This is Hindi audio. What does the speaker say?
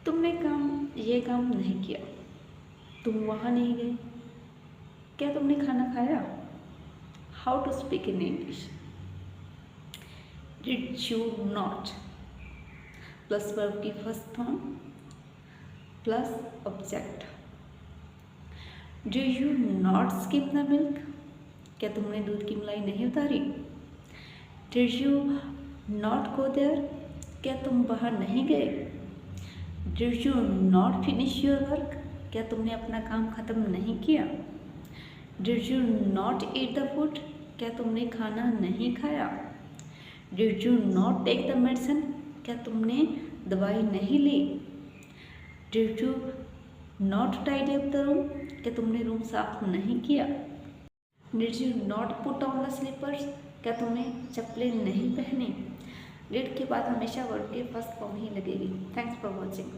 तुमने ये काम नहीं किया, तुम वहाँ नहीं गए, क्या तुमने खाना खाया? How to speak in English? Did you not plus verb की first form plus object. Do you not skip the milk? क्या तुमने दूध की मलाई नहीं उतारी? Did you not go there? क्या तुम बाहर नहीं गए? Did you not finish your work? क्या तुमने अपना काम ख़त्म नहीं किया? Did you not eat the food? क्या तुमने खाना नहीं खाया? Did you not take the medicine? क्या तुमने दवाई नहीं ली? Did you not tidy up the room? क्या तुमने रूम साफ नहीं किया? Did you not put on the slippers? क्या तुमने चप्पलें नहीं पहनी? डिड के बाद हमेशा वर्ड के फर्स्ट फॉर्म ही लगेगी। Thanks for watching.